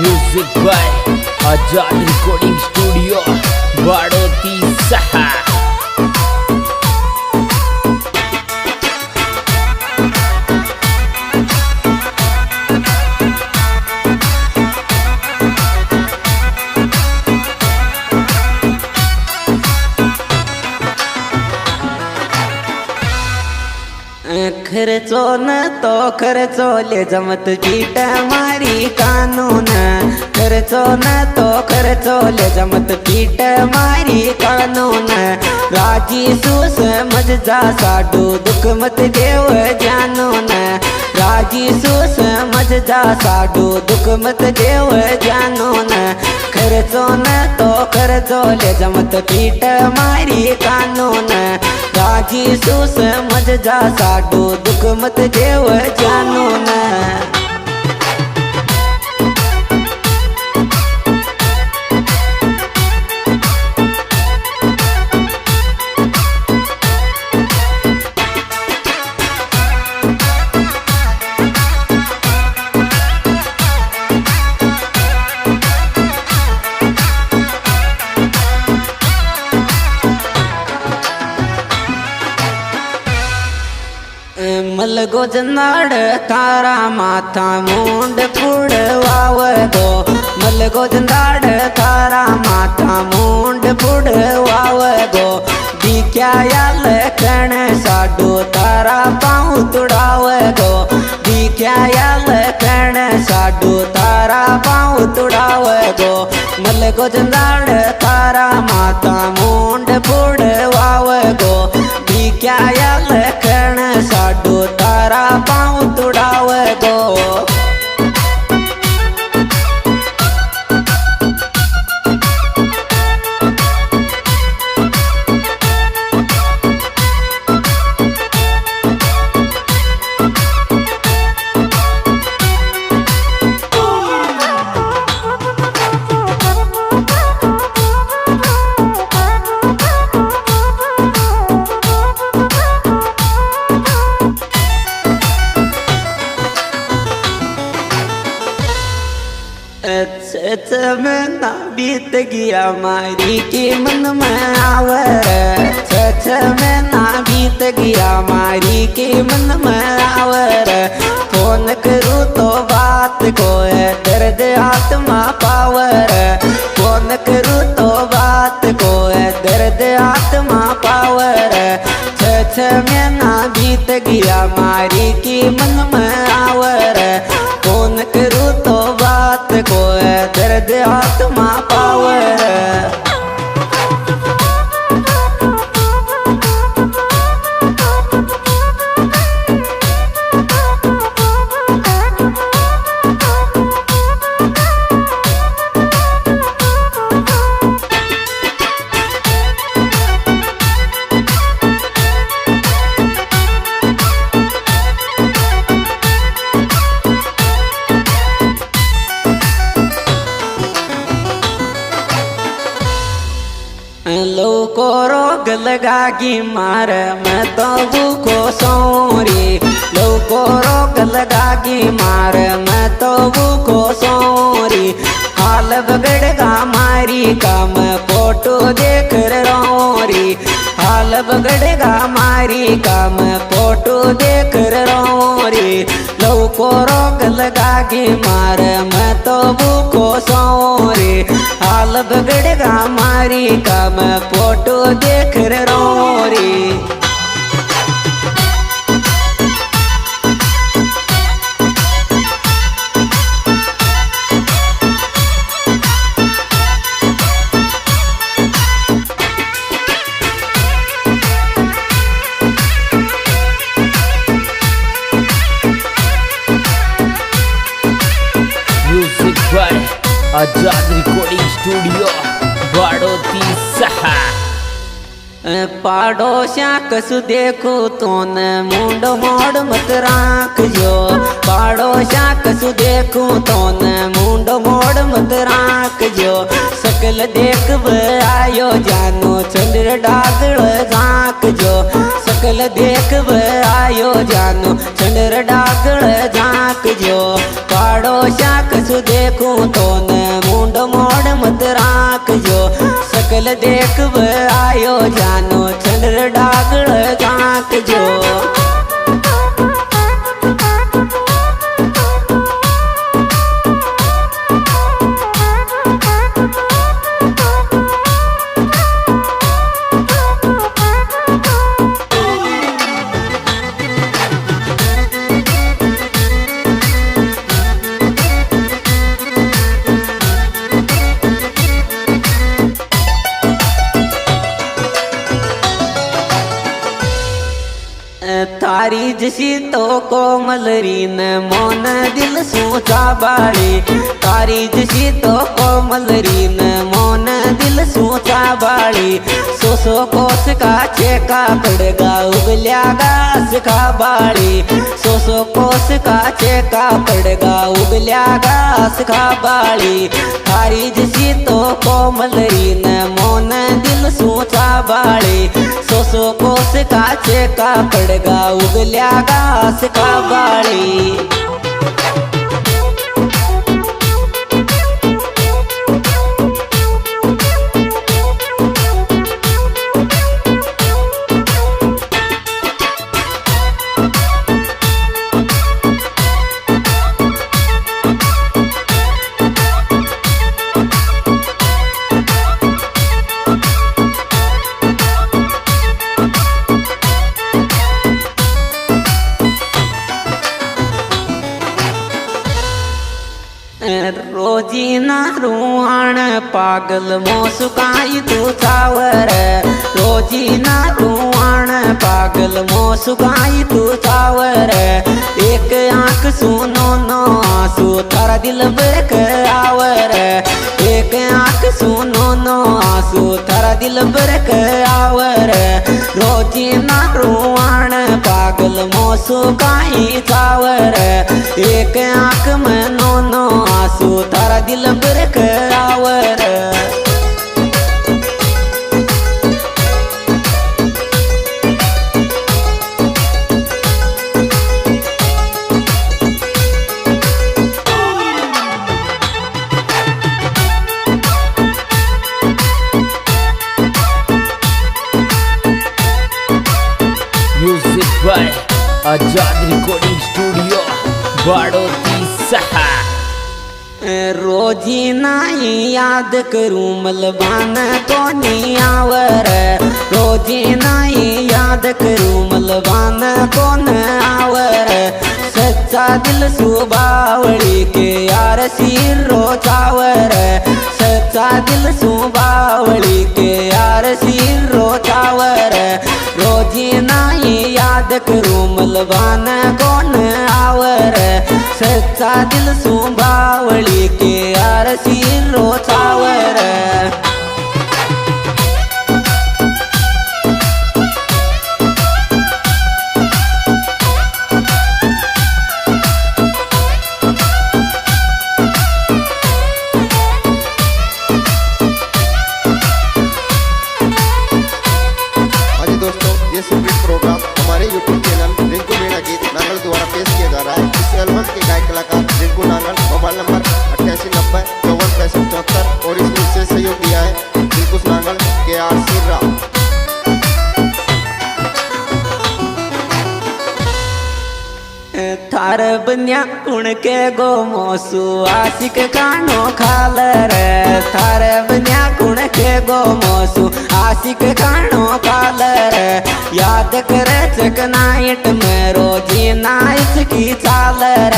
Music by Azad recording studio बाड़ोती सहा। खर्चो न तो खर्चो ले जमत पीट मारी कानून। खर्चो न तो खर्चो ले जमत पीट मारी कानून। राजी सु समझ जा साडू दुख मत देव जानून। राजी सु समझ जा साडू दुख मत देव जानून। खर्चो न तो खर्चो ले जमत पीट मारी कानून। राजी सु समझ जा साडू दुख मत देव जानून। मलगो जनाड़ तारा माथा मुंड पुड़वाव गो। मलगो जनाड़ तारा माथा मुंड पुड़वाव गो। दिख्या याल कण साडू तारा पाँव तुड़ाव गो। दिख्या याल कण साडू तारा पाँव तुड़ाव गो। मलगो जनाड़ तारा माथा मुंड पुड़वाव गो। दिख्या याल कण साडू तारा पाँव तुड़ाव गो। महीना बीत गया मारी के मन में आवर। महीना बीत गया मारी के मन में आवर। फोन करूँ तो बात को दर्द आत्मा पावर। फोन करूँ तो बात को दर्द आत्मा पावर। महीना बीत गया मारी के मन में आवर। फोन करूँ तो बात को दर्द आत्मा पावर। लोको रोग लगागी मार मैं तो भूखो सोरी। लोको रोग लगागी मार मैं तो भूखो सोरी। हाल बगड़गा मारी का मैं फोटो देख रोरी। हाल बगड़गा मारी का मैं फोटो देख रोरी। लोको रोग लगागी मार मैं तो भूखो सोरी। हाल बगड़गा मारी का मैं फोटो देख रोरी। Music by Azad recording studio बाड़ोती सहा। पाड़ोस्या कसु देखो तो न मुंडो मोड़ मत राख जो। पाड़ोस्या कसु देखो तो न मुंडो मोड़ मत राख जो। सकल देख आयो जानो चंद्र डागड़ झांक जो। सकल देख आयो जानो चंद्र डागड़ झांक जो। पाड़ो पोशाक सु देखूं तो न मुंड मोड़ मत राख जो सकल देख आयो जानो चंद्र डागड़ झांक जो तारी जसी तो कोमलरी न मोन दिल सोचा बाड़ी तारी जसी तो कोमलरी न मोन दिल सोचा बाड़ी सो कोस का चेका पड़ेगा उगल्या घास का बाड़ी सो कोस का चेका पड़ेगा उगल्या घास का बाड़ी तारी जसी तो कोमलरी न मोन दिल सोचा बाड़ी सो कोस का चेका पड़ेगा उगल्या घास का बाड़ी रोजी ना रुआण पागल मोसुकाई तू चावर रोजी ना रुआण पागल मोसुकाई तू चावर एक आंख सुनो नो आंसू थारा दिल बरक आवर एक आंख सुनो नो आंसू थारा दिल बरक आवर रोजी ना रुआण पागल मोसुकाई चावर एक आंख में नो नो आंसू थारा दिल बरक आवर music by Azad recording studio बाड़ोती सहा रोजी नाई याद करूं मलबान तो नहीं आवर रोजी नाई याद करूं मलबान तो न आवर सच्चा दिल सुबावड़ी के यार सिरो चावर सच्चा दिल सुबावड़ी के यार सिरो चावर रोजी नाई याद करूं मलबान कौन आवर सच्चा दिल सुबावड़ी के यार सिरो चावर ये संगीत प्रोग्राम हमारे YouTube चैनल रिंकू मीणा गीत नांगल द्वारा पेश किया जा रहा है। इस एल्बम के गायक कलाकार रिंकू नांगल, मोबाइल नंबर 8890545474 और इसमें विशेष सहयोग दिया है रिंकू नांगल के आर सिर्रा। थार बन्या कुण के गो मोसू आशिक कानो खालर थार बन्या कुण के गो मोसू आशिक कानो खालर याद करे चक नाइट में रोजी नाइट की चालर